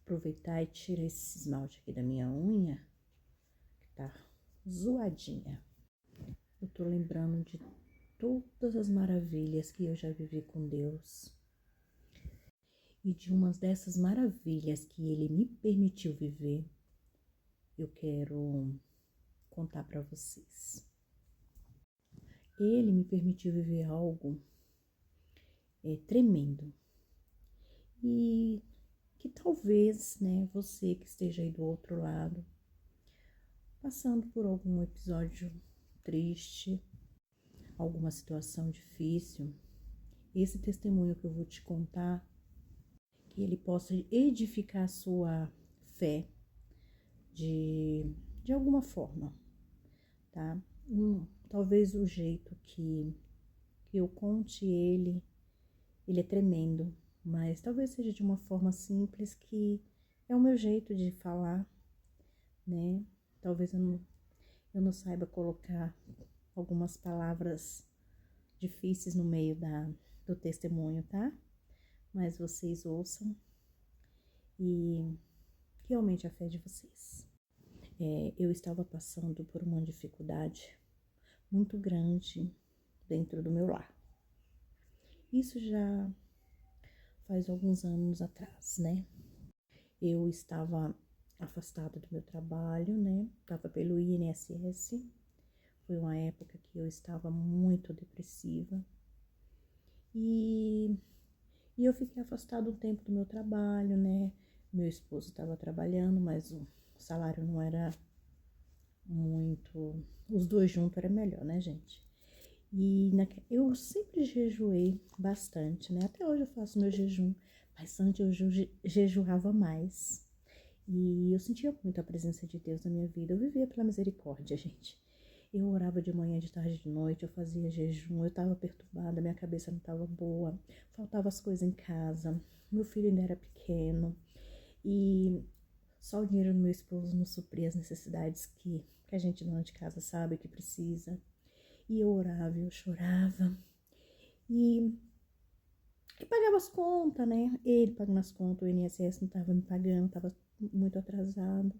aproveitar e tirar esse esmalte aqui da minha unha, que tá zoadinha. Eu tô lembrando de todas as maravilhas que eu já vivi com Deus. E de umas dessas maravilhas que Ele me permitiu viver, eu quero contar para vocês. Ele me permitiu viver algo tremendo. E que talvez, né, você que esteja aí do outro lado, passando por algum episódio triste, alguma situação difícil, esse testemunho que eu vou te contar, que ele possa edificar a sua fé de alguma forma, tá? Talvez o jeito que eu conte ele é tremendo, mas talvez seja de uma forma simples, que é o meu jeito de falar, né? Talvez eu não saiba colocar algumas palavras difíceis no meio do testemunho, tá? Mas vocês ouçam e que aumente a fé de vocês. Eu estava passando por uma dificuldade muito grande dentro do meu lar. Isso já faz alguns anos atrás, né? Eu estava afastada do meu trabalho, né? Estava pelo INSS. Foi uma época que eu estava muito depressiva. E eu fiquei afastada um tempo do meu trabalho, né? Meu esposo estava trabalhando, mas o salário não era muito... Os dois juntos era melhor, né, gente? E eu sempre jejuei bastante, né? Até hoje eu faço meu jejum, mas antes eu jejuava mais. E eu sentia muito a presença de Deus na minha vida. Eu vivia pela misericórdia, gente. Eu orava de manhã, de tarde, de noite, eu fazia jejum, eu estava perturbada, minha cabeça não estava boa, faltava as coisas em casa, meu filho ainda era pequeno, e só o dinheiro do meu esposo não supria as necessidades que a gente dona de casa sabe que precisa. E eu orava, eu chorava, e pagava as contas, né? Ele pagando as contas, o INSS não estava me pagando, estava muito atrasado.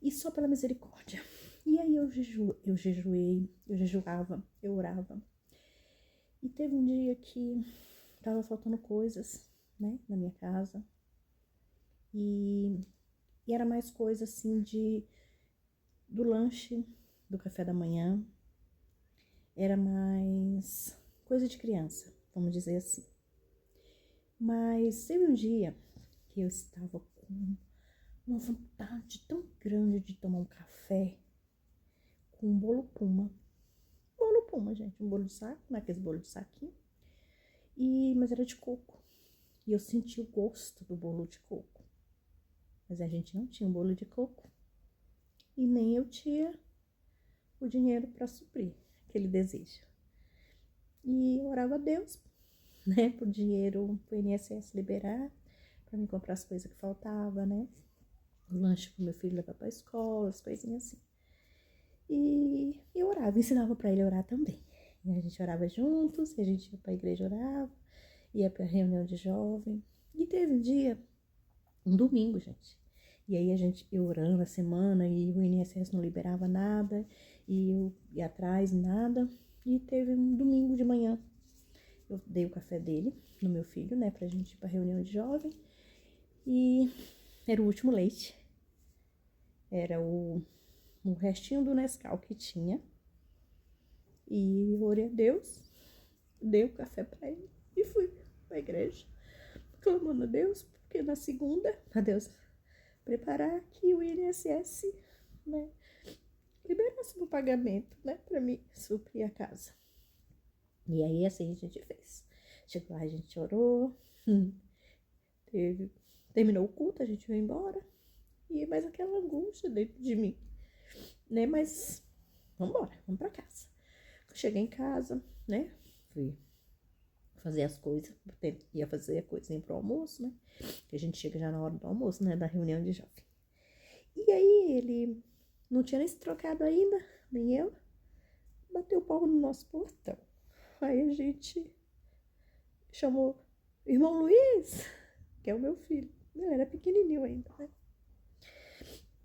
E só pela misericórdia. E aí eu jejuei, eu jejuava, eu orava. E teve um dia que tava faltando coisas, né, na minha casa. E era mais coisa assim do lanche, do café da manhã. Era mais coisa de criança, vamos dizer assim. Mas teve um dia que eu estava com uma vontade tão grande de tomar um café com um bolo Puma. Bolo Puma, gente. Um bolo de saco, não é aquele bolo de saquinho. Mas era de coco. E eu senti o gosto do bolo de coco. Mas a gente não tinha um bolo de coco. E nem eu tinha o dinheiro para suprir aquele desejo. E eu orava a Deus, né? Por dinheiro, pro INSS liberar, para me comprar as coisas que faltavam, né? O lanche pro meu filho levar pra escola, as coisinhas assim. E eu orava, ensinava para ele orar também. E a gente orava juntos, a gente ia pra igreja orava, ia pra reunião de jovem. E teve um dia, um domingo, gente. E aí eu orando a semana e o INSS não liberava nada, e eu ia atrás, nada. E teve um domingo de manhã, eu dei o café dele, no meu filho, né, pra gente ir pra reunião de jovem. E era o último leite. Era o restinho do Nescau que tinha. E orei a Deus, dei o café para ele e fui para a igreja, clamando a Deus, porque na segunda, a Deus preparar que o INSS, né, liberasse o pagamento, né, para mim suprir a casa. E aí assim a gente fez. Chegou lá, a gente orou, terminou o culto, a gente veio embora, e mais aquela angústia dentro de mim, né, mas vamos para casa. Cheguei em casa, né, fui fazer as coisas, ia fazer a coisinha pro almoço, né, que a gente chega já na hora do almoço, né, da reunião de jovem. E aí ele não tinha nem se trocado ainda, nem eu, bateu o pau no nosso portão. Aí a gente chamou irmão Luiz, que é o meu filho. Eu era pequenininho ainda, né?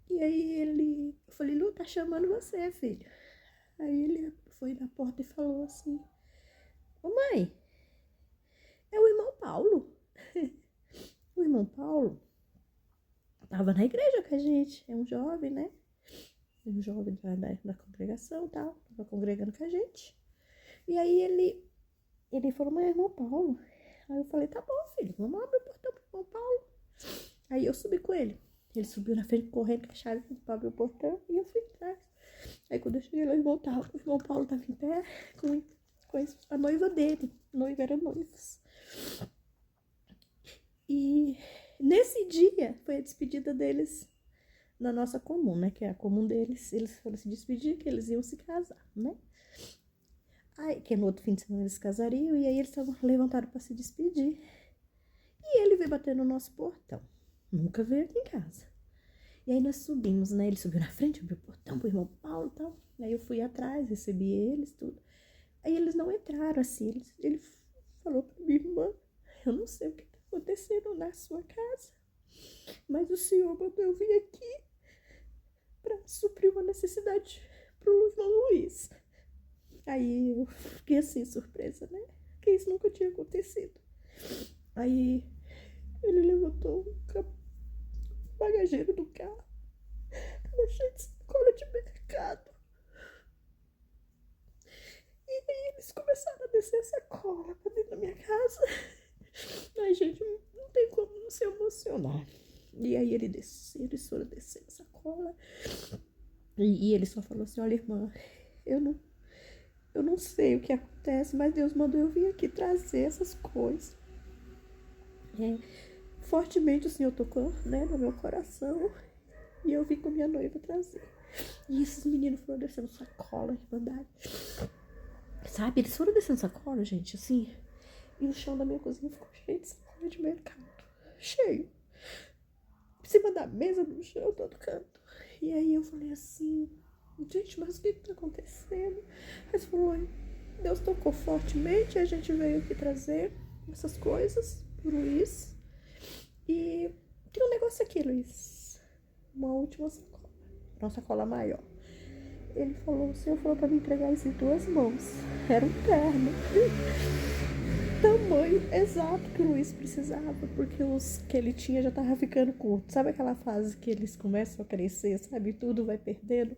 E aí eu falei, Lu, tá chamando você, filho. Aí ele foi na porta e falou assim, ô mãe, é o irmão Paulo. O irmão Paulo tava na igreja com a gente, é um jovem, né? Um jovem da congregação e tal, tava congregando com a gente. E aí ele falou, mas é irmão Paulo. Aí eu falei, tá bom, filho, vamos abrir o portão pro irmão Paulo. Aí eu subi com ele. Ele subiu na frente correndo com a chave pra abrir o portão e eu fui atrás. Aí quando eu cheguei lá, o irmão Paulo tava em pé com a noiva dele. A noiva era noivos. E nesse dia foi a despedida deles na nossa comum, né? Que é a comum deles. Eles foram se despedir, que eles iam se casar, né? Aí, que no outro fim de semana eles casariam, e aí eles estavam levantados para se despedir. E ele veio bater no nosso portão. Nunca veio aqui em casa. E aí nós subimos, né? Ele subiu na frente, abriu o portão pro irmão Paulo e tal. Aí eu fui atrás, recebi eles, tudo. Aí eles não entraram, assim. Ele falou pra minha irmã, eu não sei o que tá acontecendo na sua casa, mas o senhor mandou eu vir aqui pra suprir uma necessidade pro irmão Luiz. Aí eu fiquei assim, surpresa, né? Porque isso nunca tinha acontecido. Aí ele levantou o bagageiro do carro, tava cheio de sacola de mercado. E aí eles começaram a descer a sacola pra dentro da minha casa. Ai, gente, não tem como não se emocionar. E aí eles foram descer a sacola. E ele só falou assim, olha, irmã, eu não sei o que acontece, mas Deus mandou eu vir aqui trazer essas coisas. Fortemente o Senhor tocou, né, no meu coração. E eu vim com minha noiva trazer. E esses meninos foram descendo sacola, irmandade. Sabe, eles foram descendo sacola, gente, assim. E o chão da minha cozinha ficou cheio de sacola de mercado. Cheio. Em cima da mesa, no chão, todo canto. E aí eu falei assim, gente, mas o que tá acontecendo? Aí falou, Deus tocou fortemente, a gente veio aqui trazer essas coisas pro Luiz. E tem um negócio aqui, Luiz. Uma última sacola. Uma sacola maior. Ele falou, o senhor falou pra me entregar isso em 2 mãos. Era um terno. Tamanho exato que o Luiz precisava, porque os que ele tinha já tava ficando curto. Sabe aquela fase que eles começam a crescer, sabe? Tudo vai perdendo.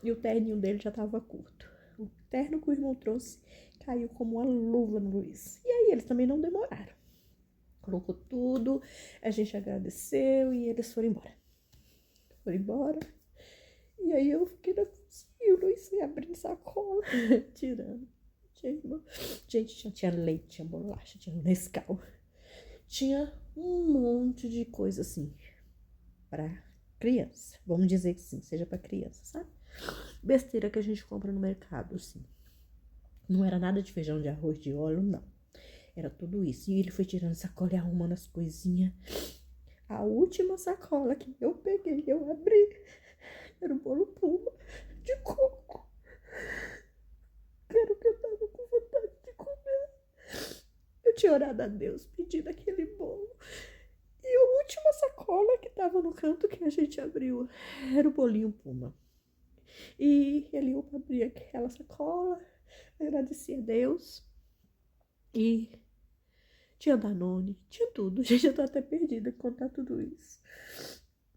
E o terninho dele já tava curto. O terno que o irmão trouxe caiu como uma luva no Luiz. E aí eles também não demoraram. Colocou tudo, a gente agradeceu e eles foram embora. Foram embora. E aí eu fiquei na cozinha e o Luiz ia abrindo sacola, tirando. Gente, tinha leite, tinha bolacha, tinha Nescau. Tinha um monte de coisa assim pra criança. Vamos dizer que sim, seja pra criança, sabe? Besteira que a gente compra no mercado, assim. Não era nada de feijão, de arroz, de óleo, não. Era tudo isso. E ele foi tirando sacola e arrumando as coisinhas. A última sacola que eu peguei, eu abri. Era o bolo Puma de coco. Era o que eu tava com vontade de comer. Eu tinha orado a Deus pedindo aquele bolo. E a última sacola que tava no canto que a gente abriu era o bolinho Puma. E ele eu abri aquela sacola, agradeci a Deus. E tinha Danone, tinha tudo. Gente, eu tô até perdida em contar tudo isso.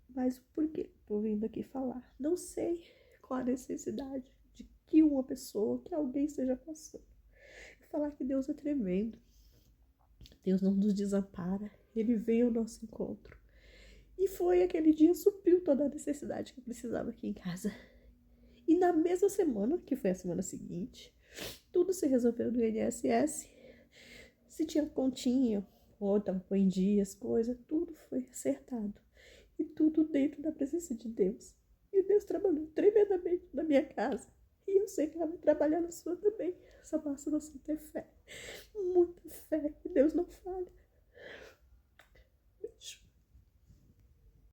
Mas por quê? Tô vindo aqui falar. Não sei qual a necessidade de que uma pessoa, que alguém esteja passando. E falar que Deus é tremendo. Deus não nos desampara. Ele veio ao nosso encontro. E foi aquele dia, supriu toda a necessidade que eu precisava aqui em casa. E na mesma semana, que foi a semana seguinte, tudo se resolveu no INSS. Se tinha continha, ou tava em dia, as coisas, tudo foi acertado. E tudo dentro da presença de Deus. E Deus trabalhou tremendamente na minha casa. E eu sei que ela vai trabalhar na sua também. Só basta você ter fé. Muita fé. E Deus não falha.